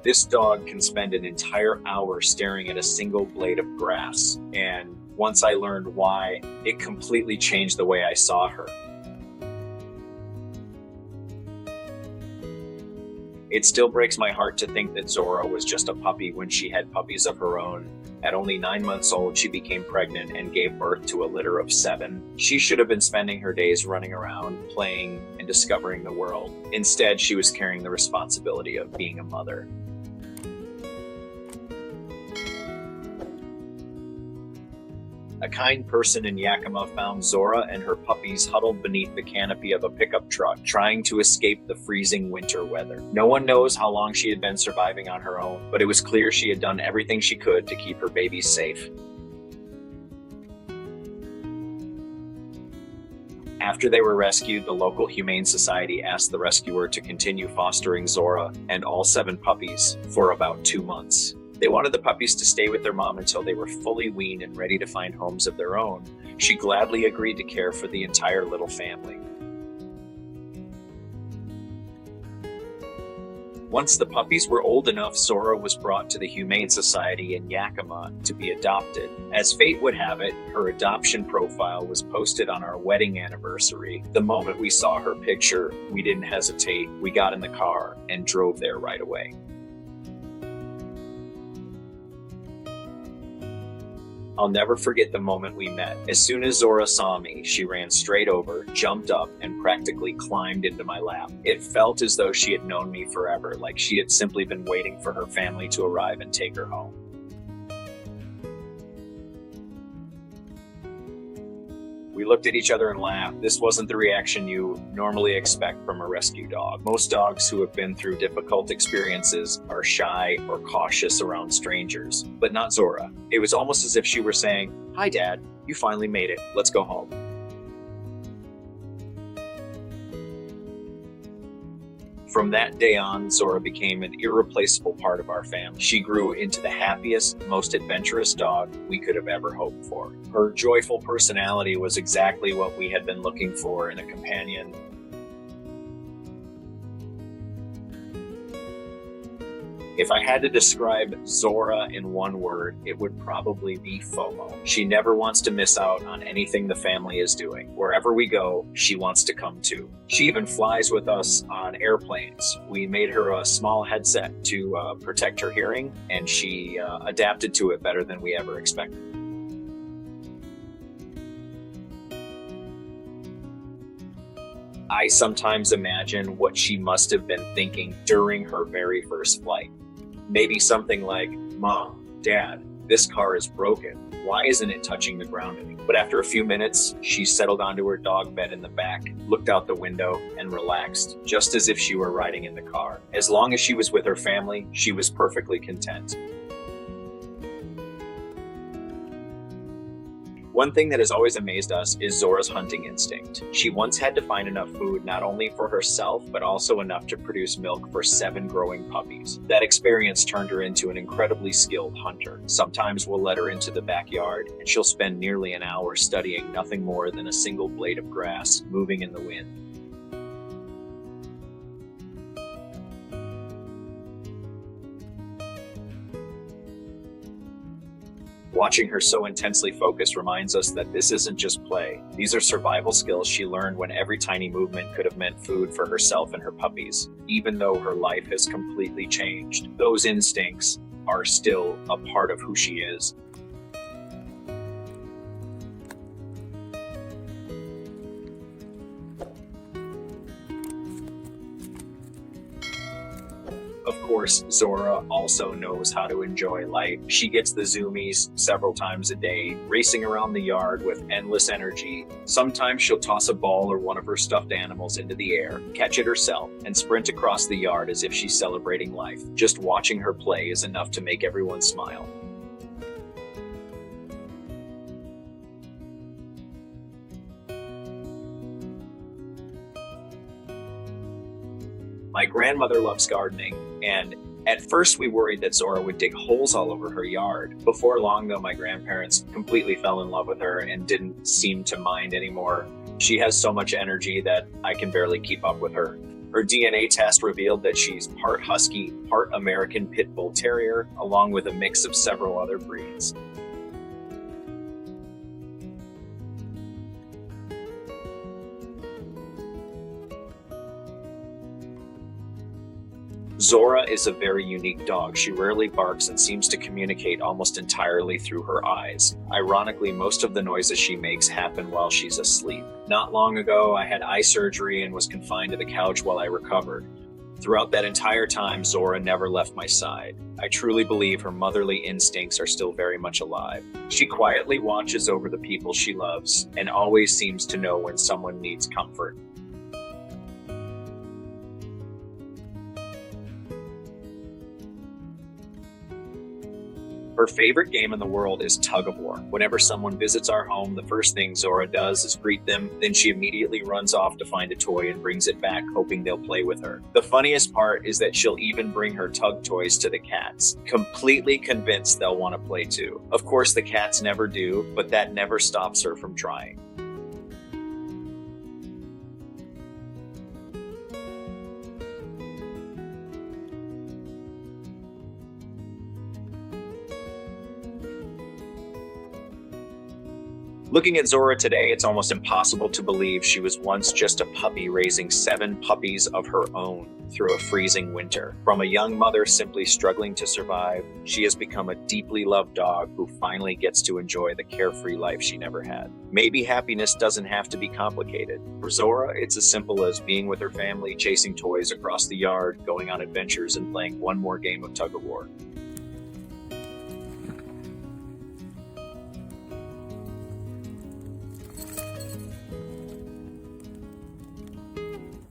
This dog can spend an entire hour staring at a single blade of grass, and once I learned why, it completely changed the way I saw her. It still breaks my heart to think that Zorra was just a puppy when she had puppies of her own. At only 9 months old, she became pregnant and gave birth to a litter of 7. She should have been spending her days running around, playing, and discovering the world. Instead, she was carrying the responsibility of being a mother. A kind person in Yakima found Zorra and her puppies huddled beneath the canopy of a pickup truck, trying to escape the freezing winter weather. No one knows how long she had been surviving on her own, but it was clear she had done everything she could to keep her babies safe. After they were rescued, the local Humane Society asked the rescuer to continue fostering Zorra and all 7 puppies for about 2 months. They wanted the puppies to stay with their mom until they were fully weaned and ready to find homes of their own. She gladly agreed to care for the entire little family. Once the puppies were old enough, Zorra was brought to the Humane Society in Yakima to be adopted. As fate would have it, her adoption profile was posted on our wedding anniversary. The moment we saw her picture, we didn't hesitate. We got in the car and drove there right away. I'll never forget the moment we met. As soon as Zorra saw me, she ran straight over, jumped up, and practically climbed into my lap. It felt as though she had known me forever, like she had simply been waiting for her family to arrive and take her home. We looked at each other and laughed. This wasn't the reaction you normally expect from a rescue dog. Most dogs who have been through difficult experiences are shy or cautious around strangers, but not Zorra. It was almost as if she were saying, "Hi, Dad, you finally made it. Let's go home." From that day on, Zorra became an irreplaceable part of our family. She grew into the happiest, most adventurous dog we could have ever hoped for. Her joyful personality was exactly what we had been looking for in a companion. If I had to describe Zorra in one word, it would probably be FOMO. She never wants to miss out on anything the family is doing. Wherever we go, she wants to come too. She even flies with us on airplanes. We made her a small headset to protect her hearing, and she adapted to it better than we ever expected. I sometimes imagine what she must have been thinking during her very first flight. Maybe something like, "Mom, Dad, this car is broken. Why isn't it touching the ground anymore?" But after a few minutes, she settled onto her dog bed in the back, looked out the window, and relaxed, just as if she were riding in the car. As long as she was with her family, she was perfectly content. One thing that has always amazed us is Zorra's hunting instinct. She once had to find enough food not only for herself, but also enough to produce milk for 7 growing puppies. That experience turned her into an incredibly skilled hunter. Sometimes we'll let her into the backyard, and she'll spend nearly an hour studying nothing more than a single blade of grass moving in the wind. Watching her so intensely focused reminds us that this isn't just play. These are survival skills she learned when every tiny movement could have meant food for herself and her puppies. Even though her life has completely changed, those instincts are still a part of who she is. Of course, Zorra also knows how to enjoy life. She gets the zoomies several times a day, racing around the yard with endless energy. Sometimes she'll toss a ball or one of her stuffed animals into the air, catch it herself, and sprint across the yard as if she's celebrating life. Just watching her play is enough to make everyone smile. My grandmother loves gardening, and at first we worried that Zorra would dig holes all over her yard. Before long, though, my grandparents completely fell in love with her and didn't seem to mind anymore. She has so much energy that I can barely keep up with her. Her DNA test revealed that she's part husky, part American pit bull terrier, along with a mix of several other breeds. Zorra is a very unique dog. She rarely barks and seems to communicate almost entirely through her eyes. Ironically, most of the noises she makes happen while she's asleep. Not long ago, I had eye surgery and was confined to the couch while I recovered. Throughout that entire time, Zorra never left my side. I truly believe her motherly instincts are still very much alive. She quietly watches over the people she loves and always seems to know when someone needs comfort. Her favorite game in the world is tug of war. Whenever someone visits our home, the first thing Zorra does is greet them, then she immediately runs off to find a toy and brings it back, hoping they'll play with her. The funniest part is that she'll even bring her tug toys to the cats, completely convinced they'll want to play too. Of course, the cats never do, but that never stops her from trying. Looking at Zorra today, it's almost impossible to believe she was once just a puppy raising 7 puppies of her own through a freezing winter. From a young mother simply struggling to survive, she has become a deeply loved dog who finally gets to enjoy the carefree life she never had. Maybe happiness doesn't have to be complicated. For Zorra, it's as simple as being with her family, chasing toys across the yard, going on adventures, and playing one more game of tug of war.